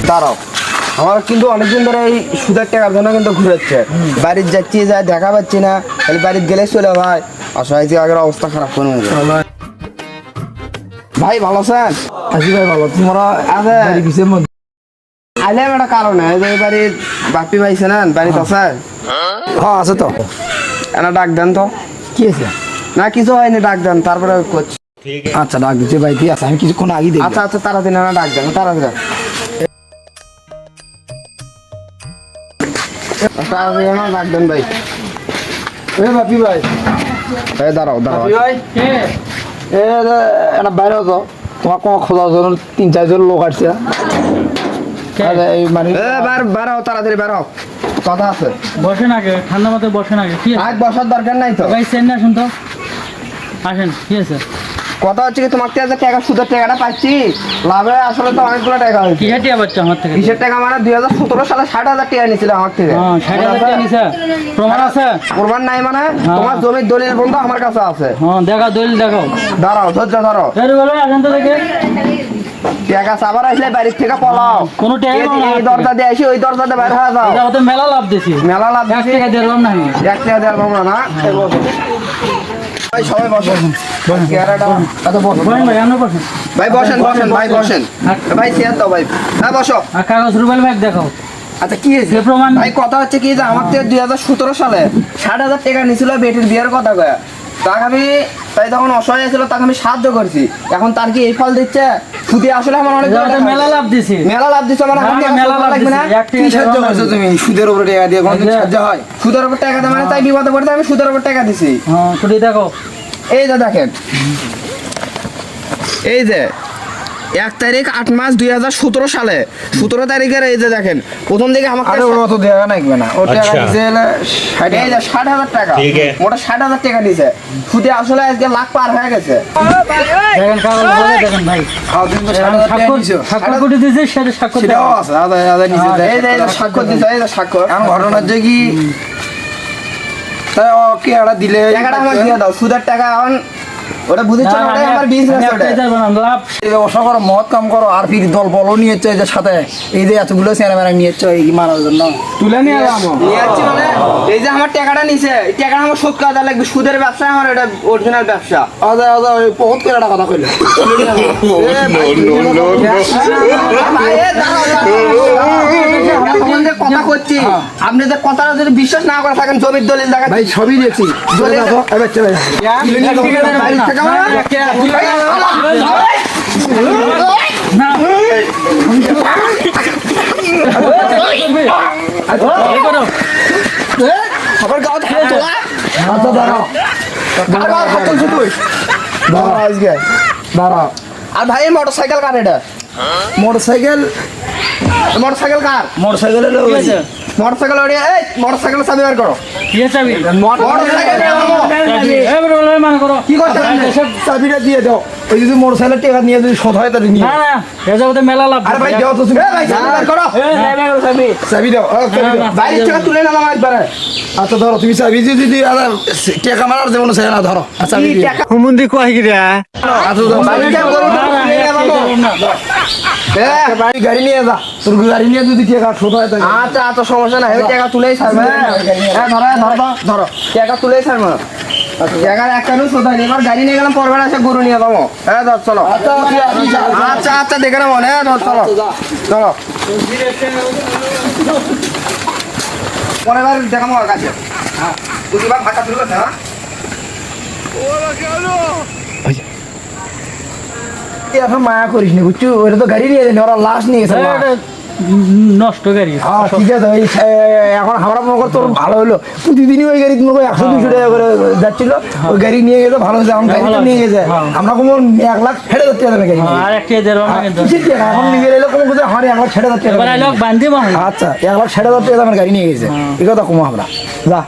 দাঁড়াও, আমার কিন্তু অনেকদিন ধরে এই সুদের টাকার জন্য কিন্তু ঘুরেছে, বাড়ির যাচ্ছি যায় দেখা পাচ্ছি না, খালি বাড়িতে গেলে চলে ভাই, অসহায় যে আগের অবস্থা খারাপ করে ভাই। ভালো আছেন? আজি ভাই ভালো, তোমরা আছে কিসের মধ্যে আইলাম একটা কারণে, এই বাড়ির বাপি পাইছে না, বাড়িতে আছে? হ্যাঁ আছে তো। একটা ডাক দেন তো। কি আছে? না কিছু হয়নি, ডাক দেন তারপরে করছি। আচ্ছা ডাক দিচ্ছে ভাই, ঠিক আছে, আমি কিছুক্ষণ আগে দেখি। আচ্ছা আচ্ছা, তাড়াতাড়ি না ডাক দেন, তাড়াতাড়ি তাড়াতাড়ি না ডাক দেন ভাই। এ বাপি ভাই, এই দাঁড়াও দাঁড়াও, বাপি ভাই এ একটা বাইরে হতো, তোমার কোনো খোঁজার জন্য 3-4 জন লোক আসছে। এই মানে বাড়াও তাড়াতাড়ি বাড়াও, কথা আছে। বসেন আগে, ঠান্ডা মাথায় বসেন আগে। কি আজ বসার দরকার নাই তো ভাই, চেন না, আসুন তো, আসেন। কি আছে? কথা হচ্ছে কি, তোমার থেকে টাকা সুদের টাকাটা পাচ্ছি, লাভে আসলে তো অনেকগুলো টাকা হয়েছে। কি হাটিয়া বাচ্চা আমার থেকে? কিসের টাকা মানে 2017 সালে 60,000 টাকা নিয়েছিল আমার থেকে। 60,000 টাকা নিছে, প্রমাণ আছে? প্রমাণ নাই মানে তোমার জমির দলিল বন্ধ আমার কাছে আছে। হ্যাঁ দেখাও, দলিল দেখাও। দাঁড়াও, ধৈর্য ধরো। আসেন তো দেখে। টাকা চাবার আসলে বাড়ির থেকে পলাও, কোনো টাকা এই দরজা দিয়ে আসি ওই দরজা দিয়ে বের হয়ে যাও। এটা তো মেলা লাভ দিছি, মেলা লাভ 1 টাকা দেড়লাম না। 1 টাকা দেওয়ার ভাবনা না। ভাই সবাই বসেন, বসেন ভাই, আপনি বসেন। ভাই বসেন বসেন ভাই বসেন, ভাই চেয়ার দাও ভাই, হ্যাঁ বসো। আর কাগজ রুবেল ব্যাগ দেখাও। আচ্ছা কি হয়েছে যে প্রমাণ ভাই? কথা হচ্ছে কি যে আমার থেকে 2017 সালে 60,000 টাকা নিয়েছিল বেটির বিয়ের কথা কয়ে, তাকে আমি তাই তখন অসহায় ছিল, তাকে আমি সাহায্য করছি, এখন তার কি এই ফল দিচ্ছে? সুদে আসলে আমার অনেক মেলা লাভ দিছি, মেলা লাভ দিচ্ছে, আমার মেলা লাভ লাগবে না। দিছি। কি সাহায্য করছো তুমি? সুদের উপরে টাকা দিয়ে কোনো সাহায্য হয়? সুদের উপর টাকা দেয় মানে তাই বিপদে পড়তে আমি সুদের উপর টাকা দিছি। হ্যাঁ কুটি দেখো। এই যে দেখেন, এই যে 1 তারিখ 8 মাস 2017 সালে 17 তারিখের এই যে দেখেন, প্রথম দিকে আমাকে আরে ওরা তো দেখা নাকবে না, ও টাকা দিছে হলে এই যে 60,000 টাকা, মোটা 60,000 টাকা দিছে, সুদে আসলে আজকে লাখ পার হয়ে গেছে। দেখেন কাগজ বলে দেখেন ভাই, স্বাক্ষর কুটি দিয়েছে, সেটা স্বাক্ষর সেটাও দেখাও। আছে, আদা আদা নিচে এই যে স্বাক্ষর দিছে, এই যে স্বাক্ষর। এখন ঘটনার যে কি তাই ওকে একটা দিলে টাকাটা আমার দিয়ে দাও, সুদের টাকা এখন ওটা বুঝেছ না, ওটাই আমার বিজনেস, ওটা লাভ। এই ব্যবসা করো, মহৎ কাম করো, আর ফির দল বলও নিয়েছে যে সাথে এই যে এতগুলো চেয়ারম্যান নিয়েছে এই মারার জন্য তুলে নিয়ে এলাম। নিয়ে যাচ্ছি মানে এই যে আমার টাকাটা নিছে, এই টাকাটা আমার শোধ করা লাগবে, সুদের ব্যবসা আমার, এটা অরিজিনাল ব্যবসা। আদা আদা ওই বহুত করে একটা কথা কইলে কথা করছি, আপনি যে কথাটা যদি বিশ্বাস না করে থাকেন, জমির দলিল দেখা ভাই সবই দেখছি চলে যাবো এবার চলে যাবো সবার গাঁও থেকে তোলা আচ্ছা দাঁড়াও দাঁড়াও আজকে দাঁড়াও আর ভাই মোটর সাইকেল কার? এটা মোটরসাইকেল মোটরসাইকেল কার? মোটরসাইকেল হলো কি আছে? মোটরসাইকেল ওড়িয়ে, এই মোটরসাইকেল চাবি বের করো। কি আছে? মোটরসাইকেল মানে করো কি করতে চাবিটা দিয়ে দাও, ওই যদি মোটরসাইকেলের টাকা নিয়ে যদি শোধ হয় তাহলে নিয়ে না না, এসব মেলা লাভ। আরে ভাই দাও তো তুমি ভাই চাবি বের করো, চাবি দাও চাবি দাও বাইরের থেকে তুলে নিলাম একবারে। আচ্ছা ধরো তুমি চাবি যদি টাকা মারার যেমন চাই না ধরো আচ্ছা কি টাকা হুমুন্দি কয় গিরা? আচ্ছা ধরো বাইরের থেকে গরু তুলে নিলাম। বাড়ি গাড়ি নিয়ে যা, তোর গাড়ি নিয়ে যদি টাকা শোধ হয় তাহলে আচ্ছা আচ্ছা, সমস্যা নাই, ওই টাকা তুলেই ছাড়বে। ধরো টাকা তুলেই ছাড়বো, টাকার একটা নুস কোথায় নেই, এবার গাড়ি নিয়ে গেলাম, পরবে এসে গরু নিয়ে যাবো। হ্যাঁ ধর চলো, আচ্ছা আচ্ছা দেখে নেবো, হ্যাঁ ধর চলো চলো, পরের বার দেখাবো ওর কাছে। হ্যাঁ দুবার ফাঁকা তুলবে, হ্যাঁ এখন মায়া করিস নি বুঝছো, ওটা তো গাড়ি নিয়ে যায়নি, ওরা লাশ নিয়ে গেছে নষ্ট গাড়ি। হ্যাঁ ঠিক আছে ওই এখন আমরা মনে কর তোর ভালো হলো, প্রতিদিনই ওই গাড়ি মনে কর 100-200 টাকা করে যাচ্ছিল, ওই গাড়ি নিয়ে গেছে ভালো হয়েছে, এখন গাড়িটা নিয়ে গেছে আমরা কোনো 1,60,000 টাকা দেবে গাড়ি আর একটা দেড় না কিন্তু এখন নিয়ে এলো কোনো কোথায় আমার 1,60,000 টাকা এবার লোক বান্ধি বান্ধি। আচ্ছা 1,60,000 টাকা আমার গাড়ি নিয়ে গেছে, এই কথা কমো আমরা যা